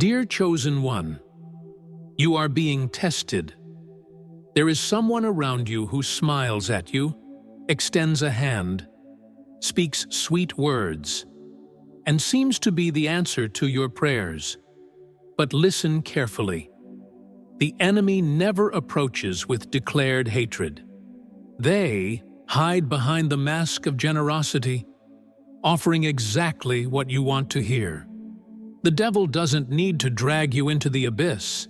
Dear Chosen One, you are being tested. There is someone around you who smiles at you, extends a hand, speaks sweet words, and seems to be the answer to your prayers. But listen carefully. The enemy never approaches with declared hatred. They hide behind the mask of generosity, offering exactly what you want to hear. The devil doesn't need to drag you into the abyss.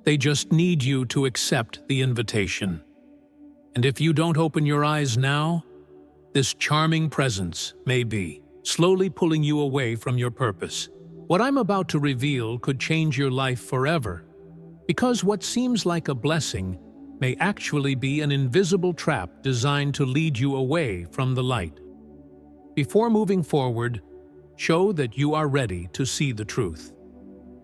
They just need you to accept the invitation. And if you don't open your eyes now, this charming presence may be slowly pulling you away from your purpose. What I'm about to reveal could change your life forever, because what seems like a blessing may actually be an invisible trap designed to lead you away from the light. Before moving forward, show that you are ready to see the truth.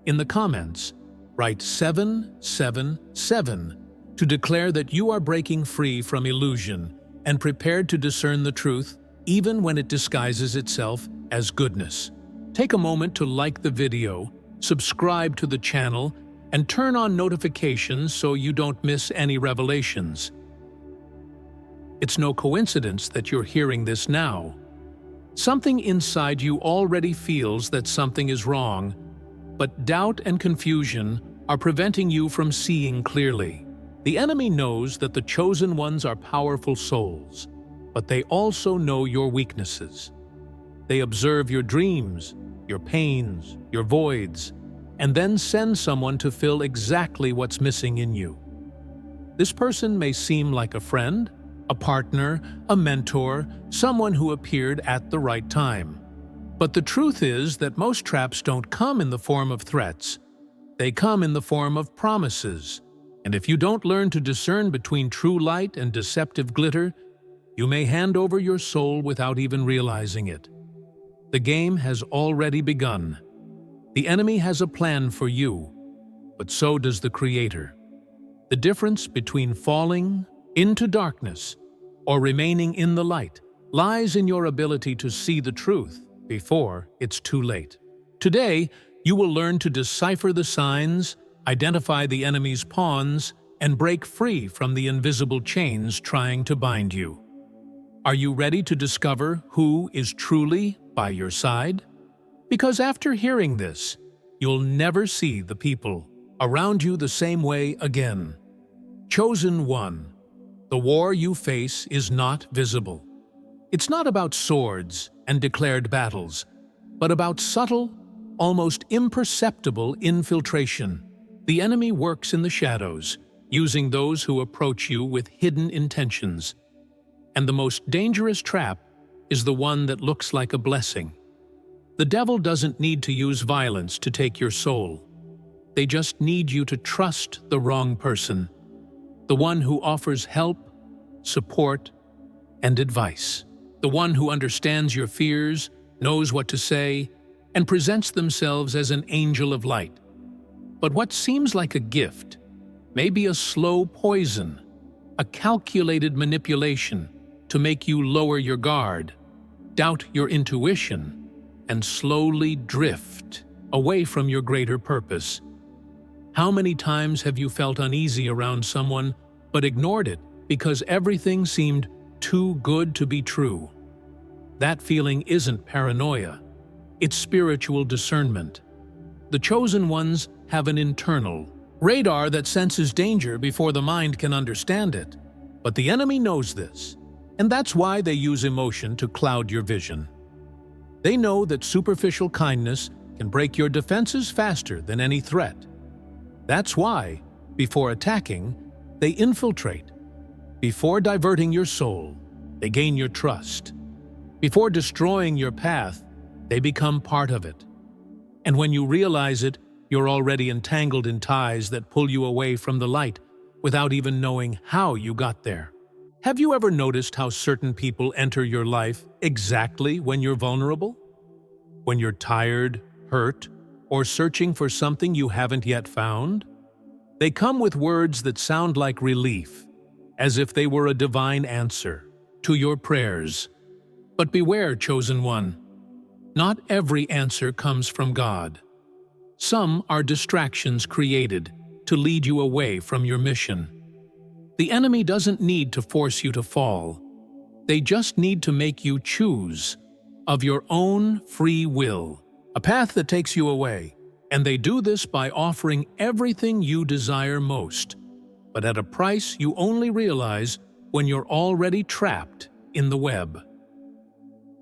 In the comments, write 777 to declare that you are breaking free from illusion and prepared to discern the truth even when it disguises itself as goodness. Take a moment to like the video, subscribe to the channel, and turn on notifications so you don't miss any revelations. It's no coincidence that you're hearing this now. Something inside you already feels that something is wrong, but doubt and confusion are preventing you from seeing clearly. The enemy knows that the chosen ones are powerful souls, but they also know your weaknesses. They observe your dreams, your pains, your voids, and then send someone to fill exactly what's missing in you. This person may seem like a friend, a partner, a mentor, someone who appeared at the right time. But the truth is that most traps don't come in the form of threats. They come in the form of promises. And if you don't learn to discern between true light and deceptive glitter, you may hand over your soul without even realizing it. The game has already begun. The enemy has a plan for you, but so does the Creator. The difference between falling into darkness or remaining in the light lies in your ability to see the truth before it's too late. Today, you will learn to decipher the signs, identify the enemy's pawns, and break free from the invisible chains trying to bind you. Are you ready to discover who is truly by your side? Because after hearing this, you'll never see the people around you the same way again. Chosen One, the war you face is not visible. It's not about swords and declared battles, but about subtle, almost imperceptible infiltration. The enemy works in the shadows, using those who approach you with hidden intentions. And the most dangerous trap is the one that looks like a blessing. The devil doesn't need to use violence to take your soul. They just need you to trust the wrong person, the one who offers help, support, and advice. The one who understands your fears, knows what to say, and presents themselves as an angel of light. But what seems like a gift may be a slow poison, a calculated manipulation to make you lower your guard, doubt your intuition, and slowly drift away from your greater purpose. How many times have you felt uneasy around someone but ignored it because everything seemed too good to be true? That feeling isn't paranoia, it's spiritual discernment. The chosen ones have an internal radar that senses danger before the mind can understand it. But the enemy knows this, and that's why they use emotion to cloud your vision. They know that superficial kindness can break your defenses faster than any threat. That's why, before attacking, they infiltrate. Before diverting your soul, they gain your trust. Before destroying your path, they become part of it. And when you realize it, you're already entangled in ties that pull you away from the light without even knowing how you got there. Have you ever noticed how certain people enter your life exactly when you're vulnerable? When you're tired, hurt, or searching for something you haven't yet found? They come with words that sound like relief, as if they were a divine answer to your prayers. But beware, chosen one. Not every answer comes from God. Some are distractions created to lead you away from your mission. The enemy doesn't need to force you to fall. They just need to make you choose, of your own free will, a path that takes you away. And they do this by offering everything you desire most, but at a price you only realize when you're already trapped in the web.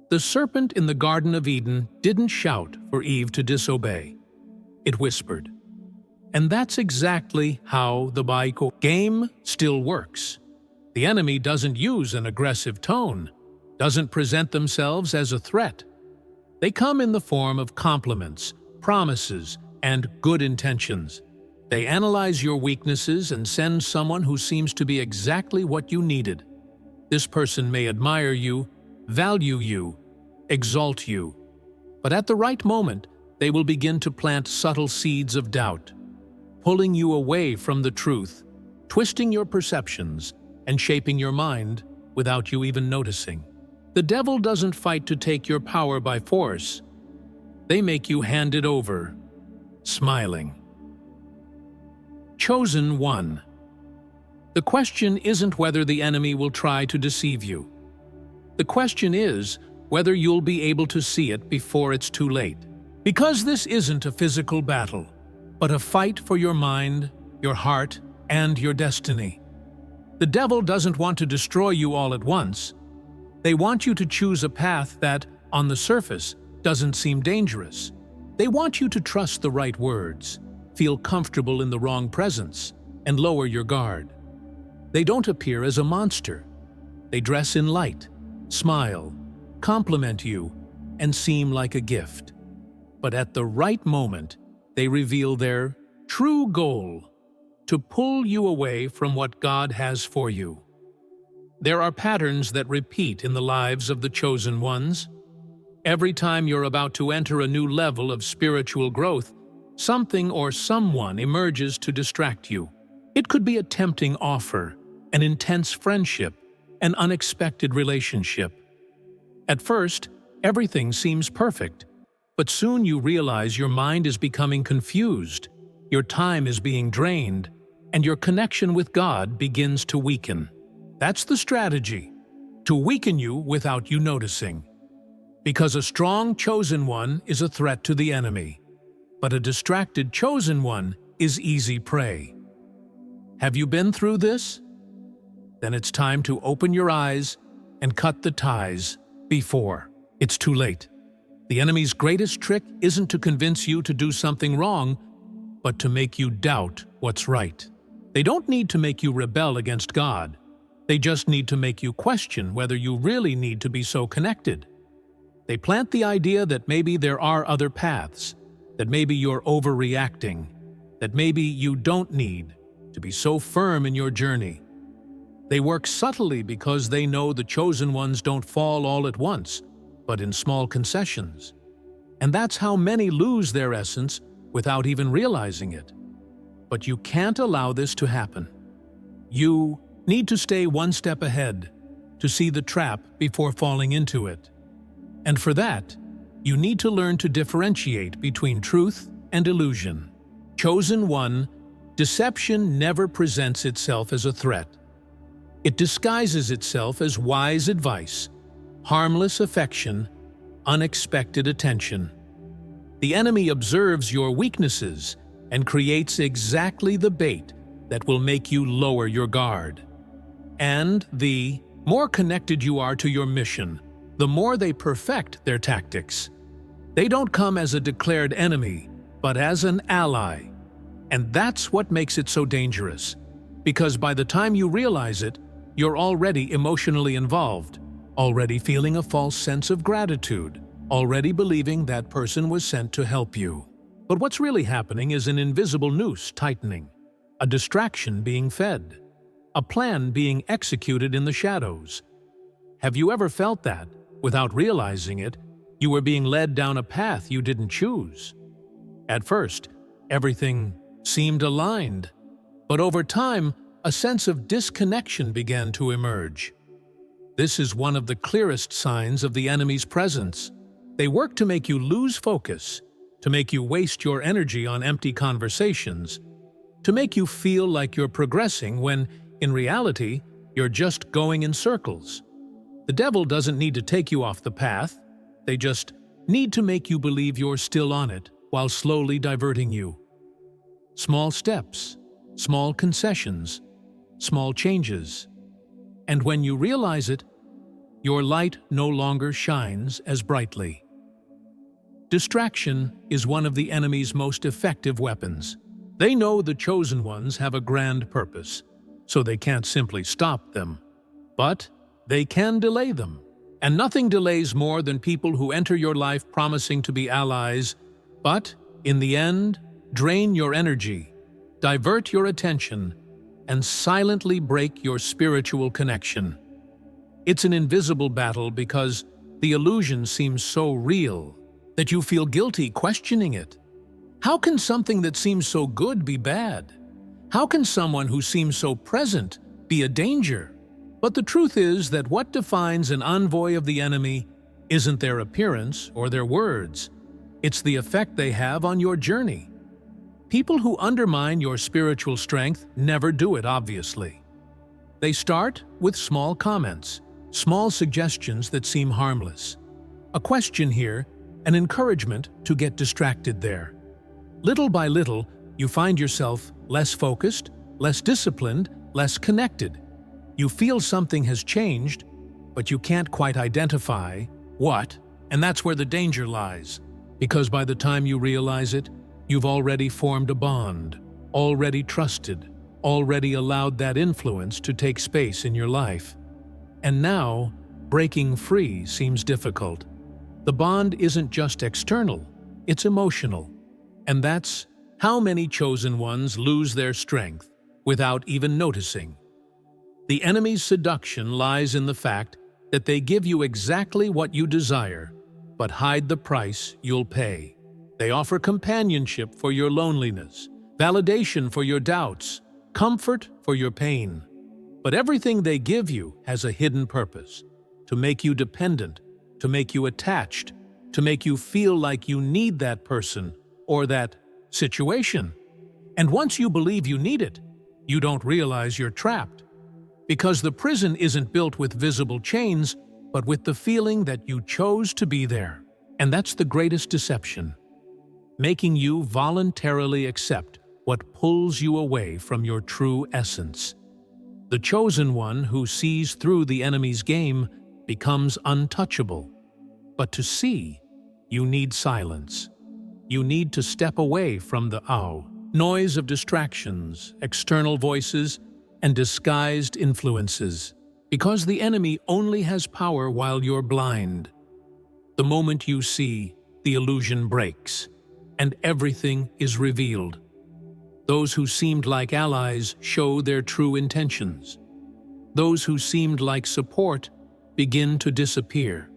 The serpent in the Garden of Eden didn't shout for Eve to disobey. It whispered. And that's exactly how the Bible game still works. The enemy doesn't use an aggressive tone, doesn't present themselves as a threat. They come in the form of compliments, promises, and good intentions. They analyze your weaknesses and send someone who seems to be exactly what you needed. This person may admire you, value you, exalt you, but at the right moment, they will begin to plant subtle seeds of doubt, pulling you away from the truth, twisting your perceptions, and shaping your mind without you even noticing. The devil doesn't fight to take your power by force. They make you hand it over, smiling. Chosen one. The question isn't whether the enemy will try to deceive you. The question is whether you'll be able to see it before it's too late. Because this isn't a physical battle, but a fight for your mind, your heart, and your destiny. The devil doesn't want to destroy you all at once. They want you to choose a path that, on the surface, doesn't seem dangerous. They want you to trust the right words, feel comfortable in the wrong presence, and lower your guard. They don't appear as a monster. They dress in light, smile, compliment you, and seem like a gift. But at the right moment, they reveal their true goal: to pull you away from what God has for you. There are patterns that repeat in the lives of the chosen ones. Every time you're about to enter a new level of spiritual growth, something or someone emerges to distract you. It could be a tempting offer, an intense friendship, an unexpected relationship. At first, everything seems perfect, but soon you realize your mind is becoming confused, your time is being drained, and your connection with God begins to weaken. That's the strategy, to weaken you without you noticing. Because a strong chosen one is a threat to the enemy, but a distracted chosen one is easy prey. Have you been through this? Then it's time to open your eyes and cut the ties before it's too late. The enemy's greatest trick isn't to convince you to do something wrong, but to make you doubt what's right. They don't need to make you rebel against God. They just need to make you question whether you really need to be so connected. They plant the idea that maybe there are other paths, that maybe you're overreacting, that maybe you don't need to be so firm in your journey. They work subtly because they know the chosen ones don't fall all at once, but in small concessions. And that's how many lose their essence without even realizing it. But you can't allow this to happen. You need to stay one step ahead, to see the trap before falling into it. And for that, you need to learn to differentiate between truth and illusion. Chosen one, deception never presents itself as a threat. It disguises itself as wise advice, harmless affection, unexpected attention. The enemy observes your weaknesses and creates exactly the bait that will make you lower your guard. And the more connected you are to your mission, the more they perfect their tactics. They don't come as a declared enemy, but as an ally. And that's what makes it so dangerous, because by the time you realize it, you're already emotionally involved, already feeling a false sense of gratitude, already believing that person was sent to help you. But what's really happening is an invisible noose tightening, a distraction being fed, a plan being executed in the shadows. Have you ever felt that, without realizing it, you were being led down a path you didn't choose? At first, everything seemed aligned, but over time, a sense of disconnection began to emerge. This is one of the clearest signs of the enemy's presence. They work to make you lose focus, to make you waste your energy on empty conversations, to make you feel like you're progressing when, in reality, you're just going in circles. The devil doesn't need to take you off the path. They just need to make you believe you're still on it while slowly diverting you. Small steps, small concessions, small changes. And when you realize it, your light no longer shines as brightly. Distraction is one of the enemy's most effective weapons. They know the chosen ones have a grand purpose, so they can't simply stop them. But they can delay them. And nothing delays more than people who enter your life promising to be allies, but, in the end, drain your energy, divert your attention, and silently break your spiritual connection. It's an invisible battle because the illusion seems so real that you feel guilty questioning it. How can something that seems so good be bad? How can someone who seems so present be a danger? But the truth is that what defines an envoy of the enemy isn't their appearance or their words. It's the effect they have on your journey. People who undermine your spiritual strength never do it, obviously. They start with small comments, small suggestions that seem harmless. A question here, an encouragement to get distracted there. Little by little, you find yourself less focused, less disciplined, less connected. You feel something has changed, but you can't quite identify what, and that's where the danger lies. Because by the time you realize it, you've already formed a bond, already trusted, already allowed that influence to take space in your life. And now, breaking free seems difficult. The bond isn't just external, it's emotional. And that's how many chosen ones lose their strength without even noticing. The enemy's seduction lies in the fact that they give you exactly what you desire, but hide the price you'll pay. They offer companionship for your loneliness, validation for your doubts, comfort for your pain. But everything they give you has a hidden purpose: to make you dependent, to make you attached, to make you feel like you need that person or that situation. And once you believe you need it, you don't realize you're trapped. Because the prison isn't built with visible chains, but with the feeling that you chose to be there. And that's the greatest deception, making you voluntarily accept what pulls you away from your true essence. The chosen one who sees through the enemy's game becomes untouchable. But to see, you need silence. You need to step away from the noise of distractions, external voices, and disguised influences, because the enemy only has power while you're blind. The moment you see, the illusion breaks, and everything is revealed. Those who seemed like allies show their true intentions. Those who seemed like support begin to disappear.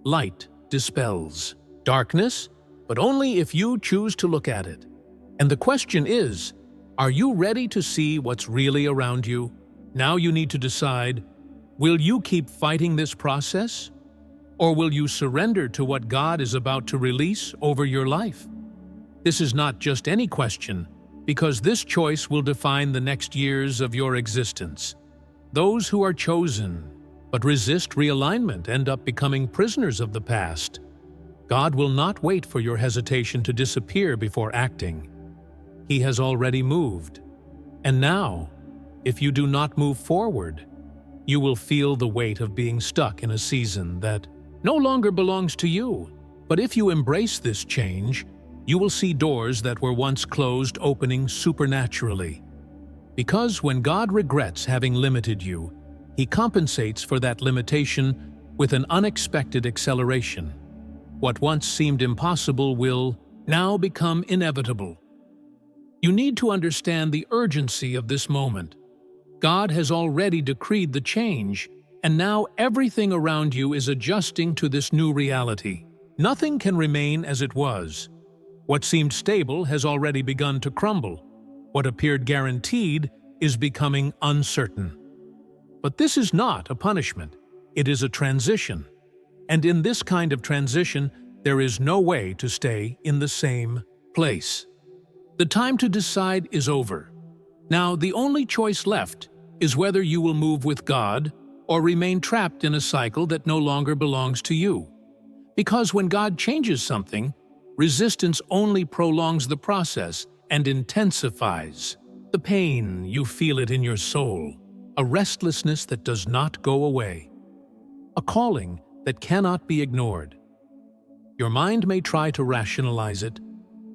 Light dispels darkness, but only if you choose to look at it. And the question is, are you ready to see what's really around you? Now you need to decide, will you keep fighting this process? Or will you surrender to what God is about to release over your life? This is not just any question, because this choice will define the next years of your existence. Those who are chosen, but resist realignment, end up becoming prisoners of the past. God will not wait for your hesitation to disappear before acting. He has already moved. And now, if you do not move forward, you will feel the weight of being stuck in a season that no longer belongs to you. But if you embrace this change, you will see doors that were once closed opening supernaturally. Because when God regrets having limited you, He compensates for that limitation with an unexpected acceleration. What once seemed impossible will now become inevitable. You need to understand the urgency of this moment. God has already decreed the change, and now everything around you is adjusting to this new reality. Nothing can remain as it was. What seemed stable has already begun to crumble. What appeared guaranteed is becoming uncertain. But this is not a punishment. It is a transition. And in this kind of transition, there is no way to stay in the same place. The time to decide is over. Now, the only choice left is whether you will move with God or remain trapped in a cycle that no longer belongs to you. Because when God changes something, resistance only prolongs the process and intensifies the pain. You feel it in your soul, a restlessness that does not go away, a calling that cannot be ignored. Your mind may try to rationalize it,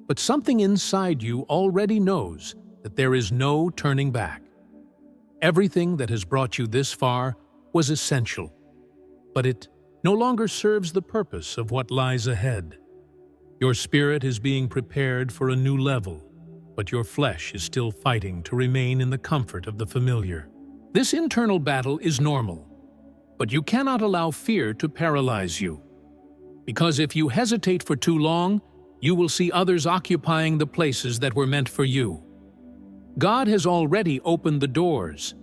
but something inside you already knows that there is no turning back. Everything that has brought you this far was essential, but it no longer serves the purpose of what lies ahead. Your spirit is being prepared for a new level, but your flesh is still fighting to remain in the comfort of the familiar. This internal battle is normal, but you cannot allow fear to paralyze you. Because if you hesitate for too long, you will see others occupying the places that were meant for you. God has already opened the doors,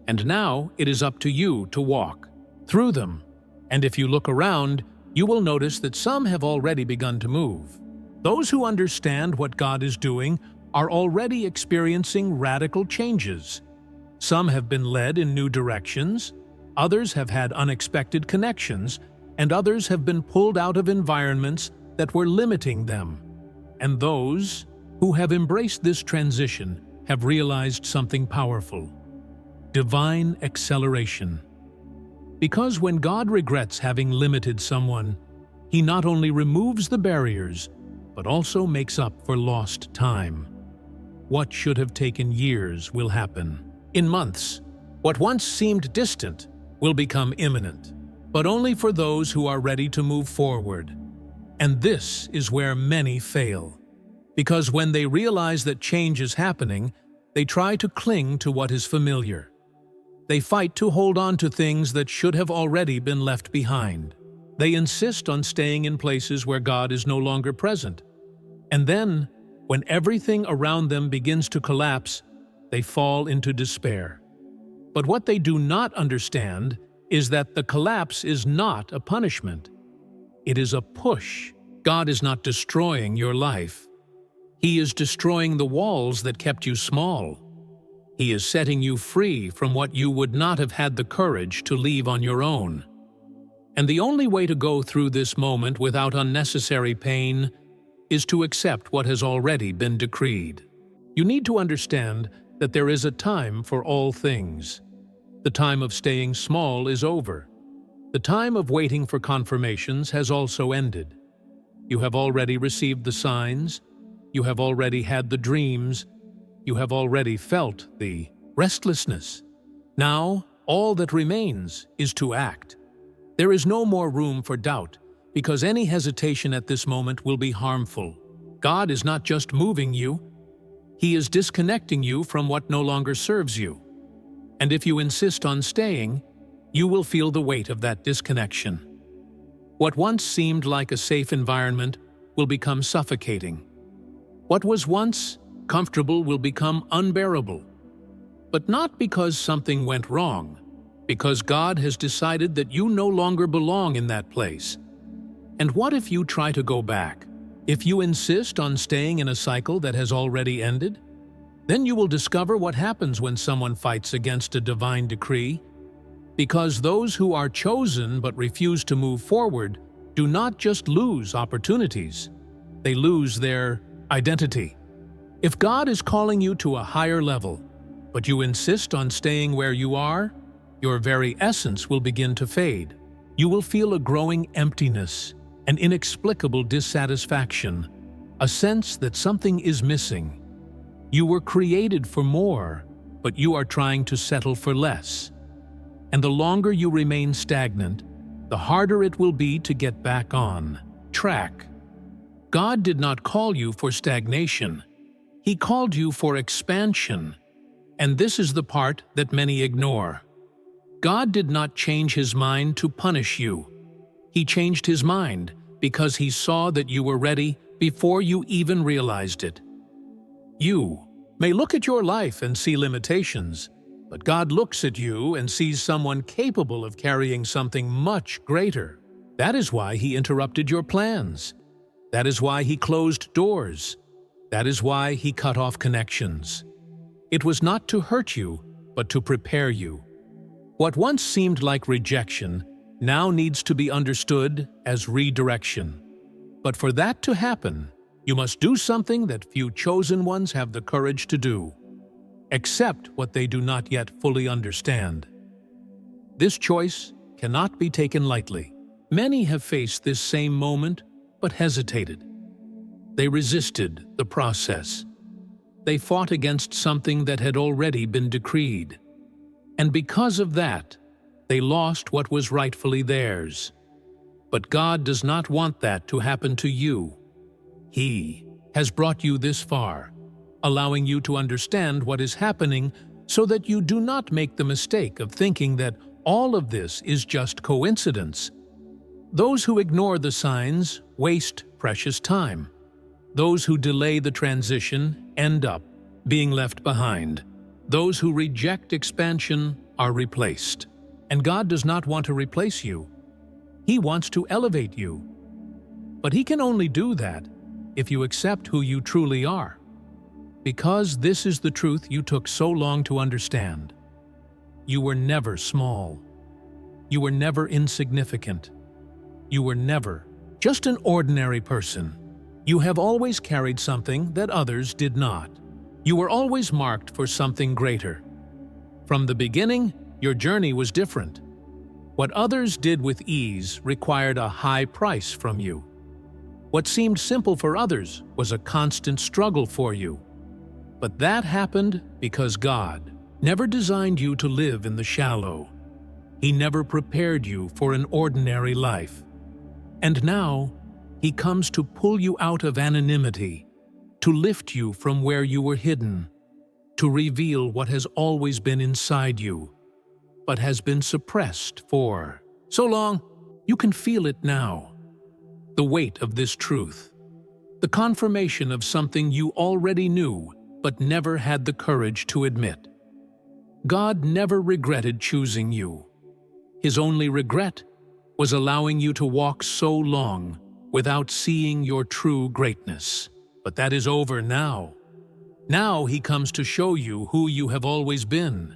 and now it is up to you to walk through them. And if you look around, you will notice that some have already begun to move. Those who understand what God is doing are already experiencing radical changes. Some have been led in new directions, others have had unexpected connections, and others have been pulled out of environments that were limiting them. And those who have embraced this transition have realized something powerful: divine acceleration. Because when God regrets having limited someone, He not only removes the barriers, but also makes up for lost time. What should have taken years will happen in months. What once seemed distant will become imminent, but only for those who are ready to move forward. And this is where many fail. Because when they realize that change is happening, they try to cling to what is familiar. They fight to hold on to things that should have already been left behind. They insist on staying in places where God is no longer present. And then, when everything around them begins to collapse, they fall into despair. But what they do not understand is that the collapse is not a punishment. It is a push. God is not destroying your life. He is destroying the walls that kept you small. He is setting you free from what you would not have had the courage to leave on your own. And the only way to go through this moment without unnecessary pain is to accept what has already been decreed. You need to understand that there is a time for all things. The time of staying small is over. The time of waiting for confirmations has also ended. You have already received the signs. You have already had the dreams. You have already felt the restlessness. Now, all that remains is to act. There is no more room for doubt, because any hesitation at this moment will be harmful. God is not just moving you, He is disconnecting you from what no longer serves you. And if you insist on staying, you will feel the weight of that disconnection. What once seemed like a safe environment will become suffocating. What was once comfortable will become unbearable. But not because something went wrong, because God has decided that you no longer belong in that place. And what if you try to go back? If you insist on staying in a cycle that has already ended? Then you will discover what happens when someone fights against a divine decree. Because those who are chosen but refuse to move forward do not just lose opportunities, they lose their identity. If God is calling you to a higher level, but you insist on staying where you are, your very essence will begin to fade. You will feel a growing emptiness, an inexplicable dissatisfaction, a sense that something is missing. You were created for more, but you are trying to settle for less. And the longer you remain stagnant, the harder it will be to get back on track. God did not call you for stagnation. He called you for expansion. And this is the part that many ignore. God did not change His mind to punish you. He changed His mind because He saw that you were ready before you even realized it. You may look at your life and see limitations, but God looks at you and sees someone capable of carrying something much greater. That is why He interrupted your plans. That is why he closed doors. That is why he cut off connections. It was not to hurt you, but to prepare you. What once seemed like rejection now needs to be understood as redirection. But for that to happen, you must do something that few chosen ones have the courage to do. Accept what they do not yet fully understand. This choice cannot be taken lightly. Many have faced this same moment, but hesitated. They resisted the process. They fought against something that had already been decreed. And because of that, they lost what was rightfully theirs. But God does not want that to happen to you. He has brought you this far, allowing you to understand what is happening so that you do not make the mistake of thinking that all of this is just coincidence. Those who ignore the signs waste precious time. Those who delay the transition end up being left behind. Those who reject expansion are replaced. And God does not want to replace you. He wants to elevate you. But He can only do that if you accept who you truly are. Because this is the truth you took so long to understand. You were never small. You were never insignificant. You were never just an ordinary person. You have always carried something that others did not. You were always marked for something greater. From the beginning, your journey was different. What others did with ease required a high price from you. What seemed simple for others was a constant struggle for you. But that happened because God never designed you to live in the shallow. He never prepared you for an ordinary life. And now, He comes to pull you out of anonymity, to lift you from where you were hidden, to reveal what has always been inside you, but has been suppressed for so long. You can feel it now. The weight of this truth, the confirmation of something you already knew but never had the courage to admit. God never regretted choosing you. His only regret was allowing you to walk so long without seeing your true greatness. But that is over now. Now He comes to show you who you have always been.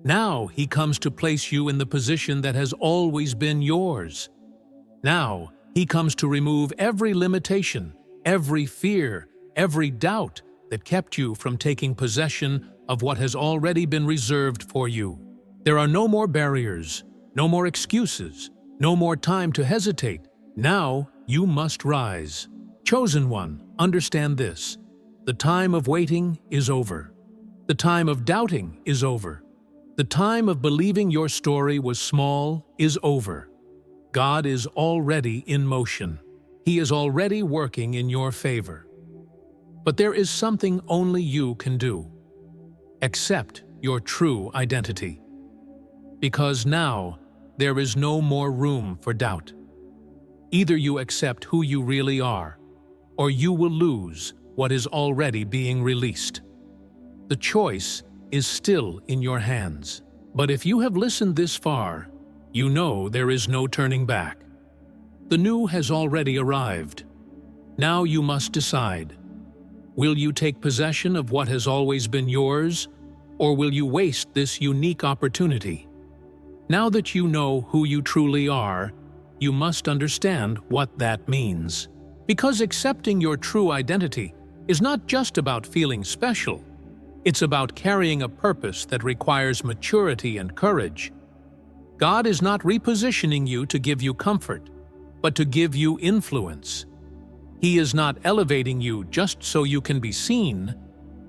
Now He comes to place you in the position that has always been yours. Now He comes to remove every limitation, every fear, every doubt that kept you from taking possession of what has already been reserved for you. There are no more barriers, no more excuses, no more time to hesitate. Now you must rise. Chosen one, understand this. The time of waiting is over. The time of doubting is over. The time of believing your story was small is over. God is already in motion. He is already working in your favor. But there is something only you can do. Accept your true identity. Because now there is no more room for doubt. Either you accept who you really are, or you will lose what is already being released. The choice is still in your hands. But if you have listened this far, you know there is no turning back. The new has already arrived. Now you must decide. Will you take possession of what has always been yours, or will you waste this unique opportunity? Now that you know who you truly are, you must understand what that means. Because accepting your true identity is not just about feeling special. It's about carrying a purpose that requires maturity and courage. God is not repositioning you to give you comfort, but to give you influence. He is not elevating you just so you can be seen,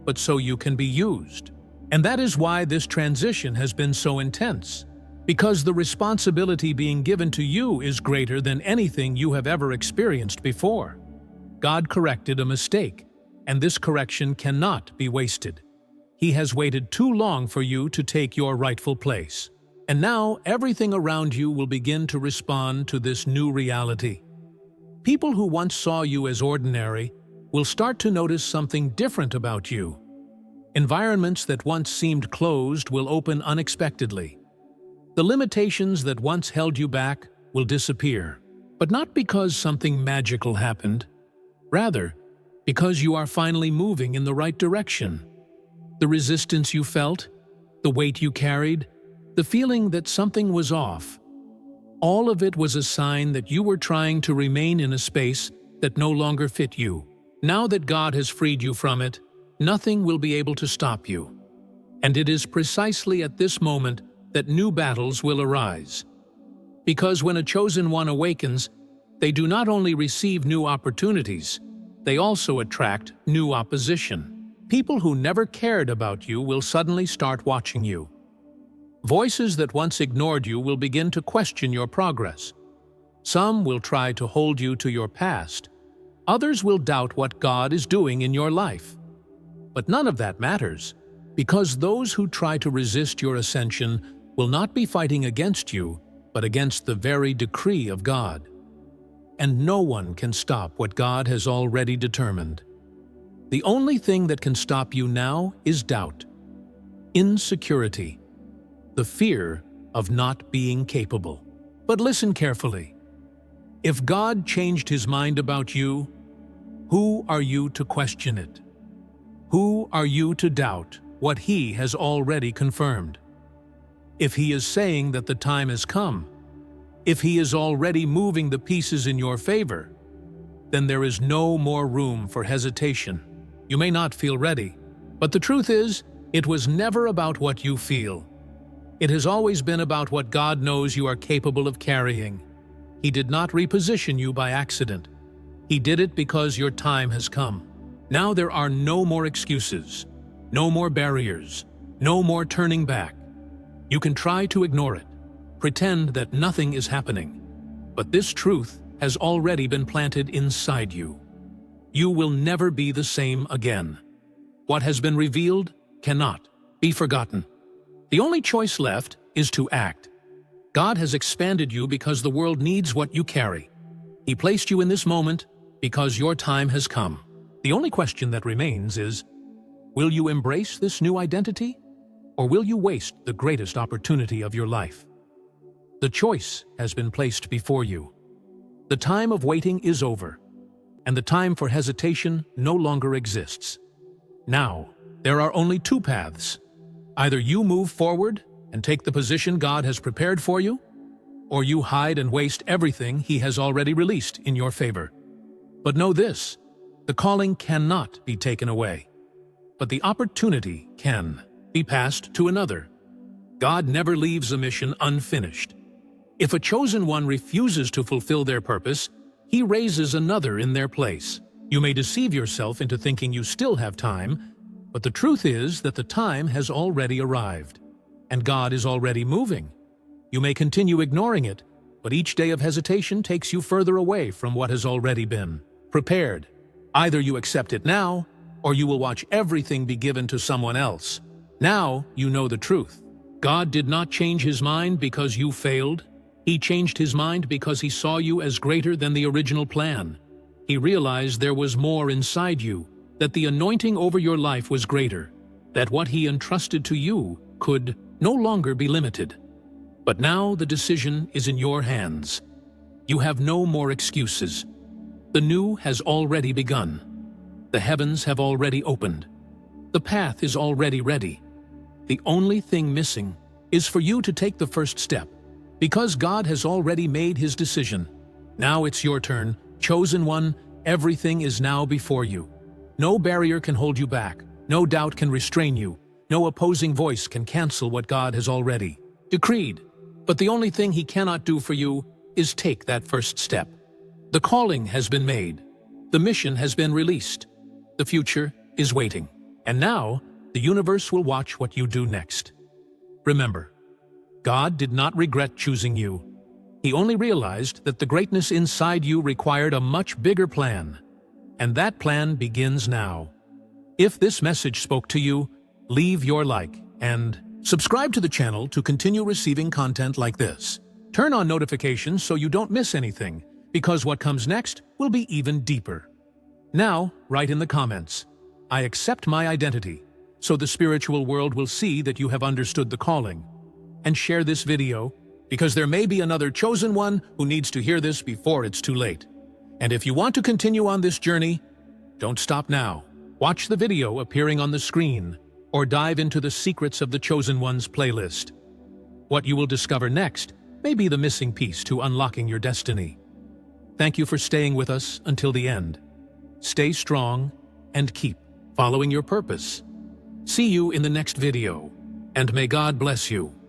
but so you can be used. And that is why this transition has been so intense. Because the responsibility being given to you is greater than anything you have ever experienced before. God corrected a mistake, and this correction cannot be wasted. He has waited too long for you to take your rightful place. And now everything around you will begin to respond to this new reality. People who once saw you as ordinary will start to notice something different about you. Environments that once seemed closed will open unexpectedly. The limitations that once held you back will disappear, but not because something magical happened, Rather, because you are finally moving in the right direction. The resistance you felt, the weight you carried, the feeling that something was off, all of it was a sign that you were trying to remain in a space that no longer fit you. Now that God has freed you from it, nothing will be able to stop you. And it is precisely at this moment that new battles will arise. Because when a chosen one awakens, they do not only receive new opportunities, they also attract new opposition. People who never cared about you will suddenly start watching you. Voices that once ignored you will begin to question your progress. Some will try to hold you to your past. Others will doubt what God is doing in your life. But none of that matters, because those who try to resist your ascension will not be fighting against you, but against the very decree of God. And no one can stop what God has already determined. The only thing that can stop you now is doubt, insecurity, the fear of not being capable. But listen carefully. If God changed his mind about you, who are you to question it? Who are you to doubt what he has already confirmed? If he is saying that the time has come, if he is already moving the pieces in your favor, then there is no more room for hesitation. You may not feel ready, but the truth is, it was never about what you feel. It has always been about what God knows you are capable of carrying. He did not reposition you by accident. He did it because your time has come. Now there are no more excuses, no more barriers, no more turning back. You can try to ignore it, pretend that nothing is happening, but this truth has already been planted inside you. You will never be the same again. What has been revealed cannot be forgotten. The only choice left is to act. God has expanded you because the world needs what you carry. He placed you in this moment because your time has come. The only question that remains is, will you embrace this new identity, or will you waste the greatest opportunity of your life? The choice has been placed before you. The time of waiting is over, and the time for hesitation no longer exists. Now, there are only two paths. Either you move forward and take the position God has prepared for you, or you hide and waste everything he has already released in your favor. But know this, the calling cannot be taken away, but the opportunity can be passed to another. God never leaves a mission unfinished. If a chosen one refuses to fulfill their purpose, he raises another in their place. You may deceive yourself into thinking you still have time, but the truth is that the time has already arrived, and God is already moving. You may continue ignoring it, but each day of hesitation takes you further away from what has already been prepared. Either you accept it now, or you will watch everything be given to someone else. Now you know the truth. God did not change his mind because you failed. He changed his mind because he saw you as greater than the original plan. He realized there was more inside you, that the anointing over your life was greater, that what he entrusted to you could no longer be limited. But now the decision is in your hands. You have no more excuses. The new has already begun. The heavens have already opened. The path is already ready. The only thing missing is for you to take the first step, because God has already made his decision. Now it's your turn, chosen one. Everything is now before you. No barrier can hold you back. No doubt can restrain you. No opposing voice can cancel what God has already decreed. But the only thing he cannot do for you is take that first step. The calling has been made. The mission has been released. The future is waiting. And now, the universe will watch what you do next. Remember, God did not regret choosing you. He only realized that the greatness inside you required a much bigger plan. And that plan begins now. If this message spoke to you, leave your like and subscribe to the channel to continue receiving content like this. Turn on notifications so you don't miss anything, because what comes next will be even deeper. Now, write in the comments, "I accept my identity," so the spiritual world will see that you have understood the calling. And share this video, because there may be another chosen one who needs to hear this before it's too late. And if you want to continue on this journey, don't stop now. Watch the video appearing on the screen, or dive into the Secrets of the Chosen Ones playlist. What you will discover next may be the missing piece to unlocking your destiny. Thank you for staying with us until the end. Stay strong and keep following your purpose. See you in the next video, and may God bless you.